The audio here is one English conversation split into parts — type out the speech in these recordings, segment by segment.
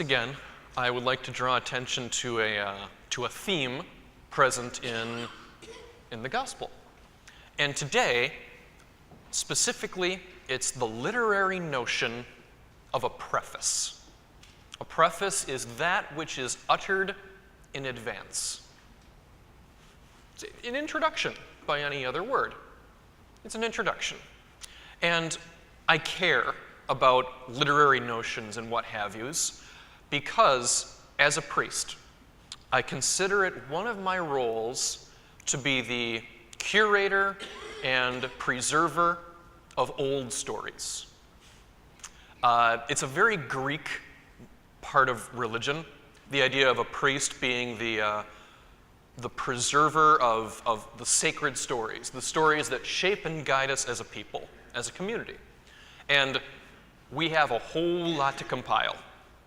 again, I would like to draw attention to a theme present in the gospel. And today, specifically, it's the literary notion of a preface. A preface is that which is uttered in advance. It's an introduction by any other word. It's an introduction. And I care about literary notions and what have yous because, as a priest, I consider it one of my roles to be the curator and preserver of old stories. It's a very Greek part of religion, the idea of a priest being the preserver of the sacred stories, the stories that shape and guide us as a people, as a community. And we have a whole lot to compile.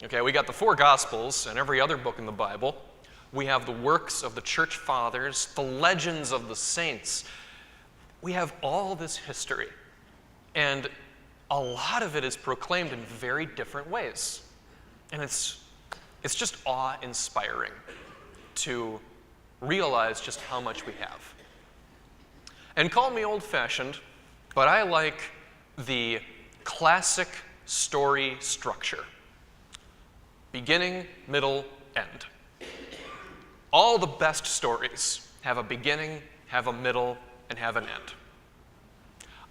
Okay, we got the 4 Gospels and every other book in the Bible. We have the works of the church fathers, the legends of the saints. We have all this history. And a lot of it is proclaimed in very different ways. And it's just awe-inspiring to realize just how much we have. And call me old-fashioned, but I like the classic story structure. Beginning, middle, end. All the best stories have a beginning, have a middle, and have an end.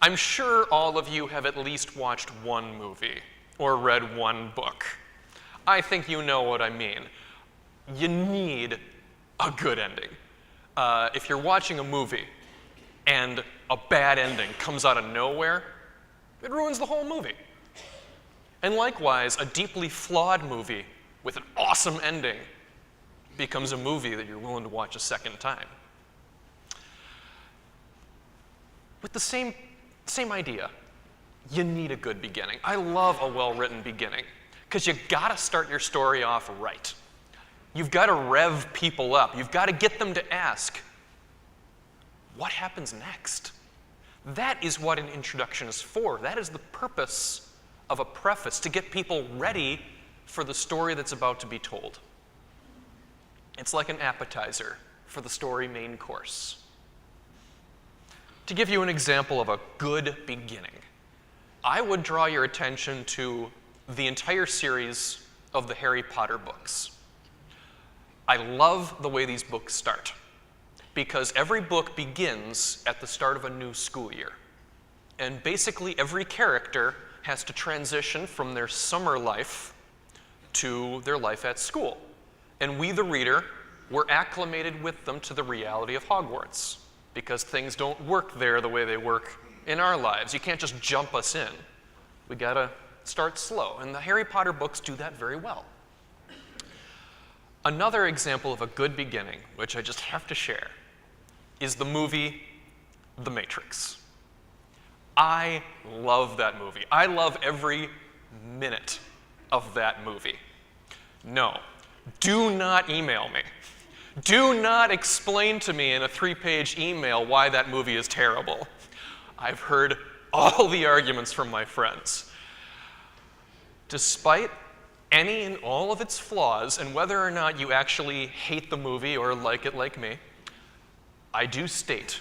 I'm sure all of you have at least watched one movie or read one book. I think you know what I mean. You need a good ending. If you're watching a movie and a bad ending comes out of nowhere, it ruins the whole movie. And likewise, a deeply flawed movie with an awesome ending becomes a movie that you're willing to watch a second time. With the same idea, you need a good beginning. I love a well-written beginning because you gotta start your story off right. You've got to rev people up. You've got to get them to ask, what happens next? That is what an introduction is for. That is the purpose of a preface, to get people ready for the story that's about to be told. It's like an appetizer for the story main course. To give you an example of a good beginning, I would draw your attention to the entire series of the Harry Potter books. I love the way these books start because every book begins at the start of a new school year. And basically every character has to transition from their summer life to their life at school. And we, the reader, we're acclimated with them to the reality of Hogwarts because things don't work there the way they work in our lives. You can't just jump us in. We gotta start slow. And the Harry Potter books do that very well. Another example of a good beginning, which I just have to share, is the movie The Matrix. I love that movie. I love every minute of that movie. No, do not email me. Do not explain to me in a 3-page email why that movie is terrible. I've heard all the arguments from my friends. Despite any and all of its flaws, and whether or not you actually hate the movie or like it like me, I do state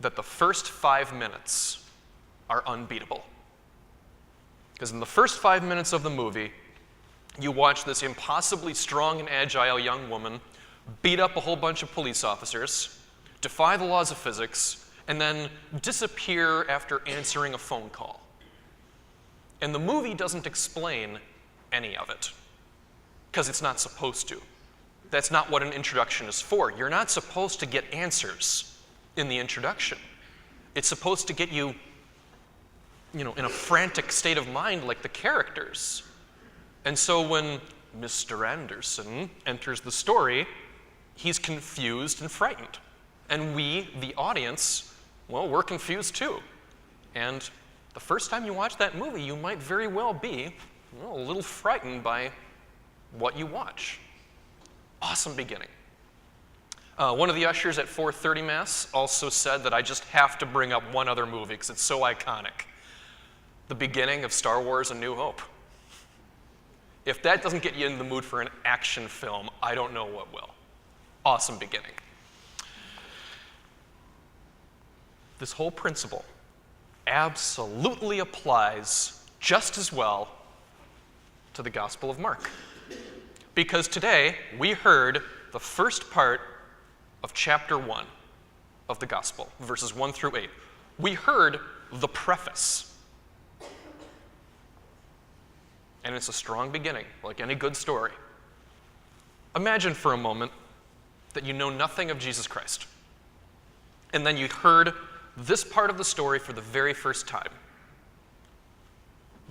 that the first 5 minutes are unbeatable. Because in the first 5 minutes of the movie, you watch this impossibly strong and agile young woman beat up a whole bunch of police officers, defy the laws of physics, and then disappear after answering a phone call. And the movie doesn't explain any of it, because it's not supposed to. That's not what an introduction is for. You're not supposed to get answers in the introduction. It's supposed to get you, in a frantic state of mind like the characters. And so when Mr. Anderson enters the story, he's confused and frightened. And we, the audience, well, we're confused too. And the first time you watch that movie, you might very well be a little frightened by what you watch. Awesome beginning. One of the ushers at 4:30 Mass also said that I just have to bring up one other movie because it's so iconic. The beginning of Star Wars: A New Hope. If that doesn't get you in the mood for an action film, I don't know what will. Awesome beginning. This whole principle absolutely applies just as well to the Gospel of Mark. Because today we heard the first part of chapter 1 of the Gospel, verses 1 through 8. We heard the preface. And it's a strong beginning, like any good story. Imagine for a moment that you know nothing of Jesus Christ. And then you heard this part of the story for the very first time.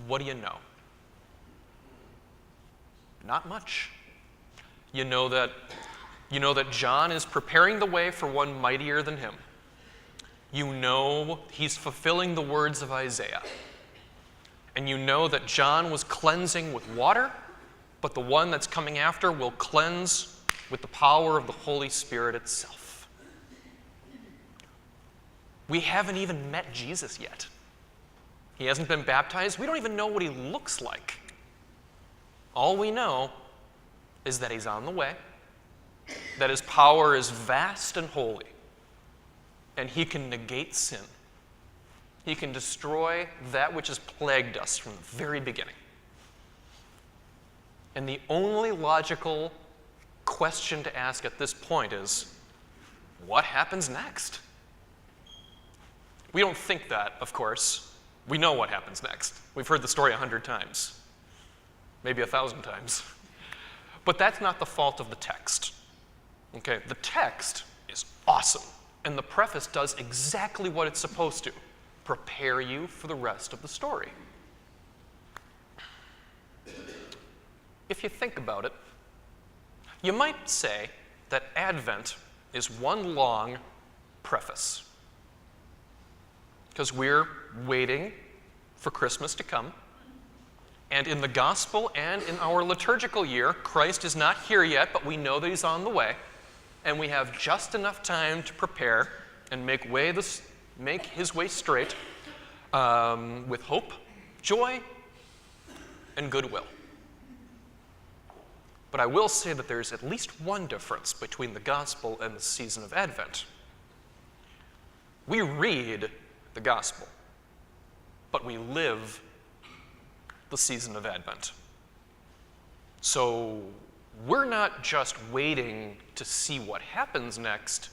What do you know? Not much. You know that John is preparing the way for one mightier than him. You know he's fulfilling the words of Isaiah. And you know that John was cleansing with water, but the one that's coming after will cleanse with the power of the Holy Spirit itself. We haven't even met Jesus yet. He hasn't been baptized. We don't even know what he looks like. All we know is that he's on the way, that his power is vast and holy, and he can negate sin. He can destroy that which has plagued us from the very beginning. And the only logical question to ask at this point is, what happens next? We don't think that, of course. We know what happens next. We've heard the story 100 times, maybe 1,000 times. But that's not the fault of the text. Okay, the text is awesome, and the preface does exactly what it's supposed to: prepare you for the rest of the story. If you think about it, you might say that Advent is one long preface, because we're waiting for Christmas to come. And in the gospel and in our liturgical year, Christ is not here yet, but we know that he's on the way. And we have just enough time to prepare and make his way straight with hope, joy, and goodwill. But I will say that there's at least one difference between the gospel and the season of Advent. We read the gospel, but we live the season of Advent. So we're not just waiting to see what happens next,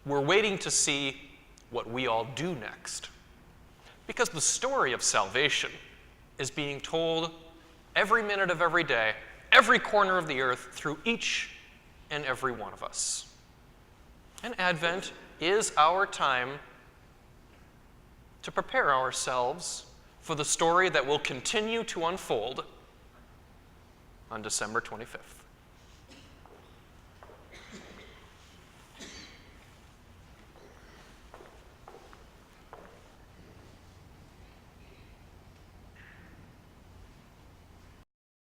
we're waiting to see what we all do next. Because the story of salvation is being told every minute of every day, every corner of the earth, through each and every one of us. And Advent is our time to prepare ourselves for the story that will continue to unfold on December 25th.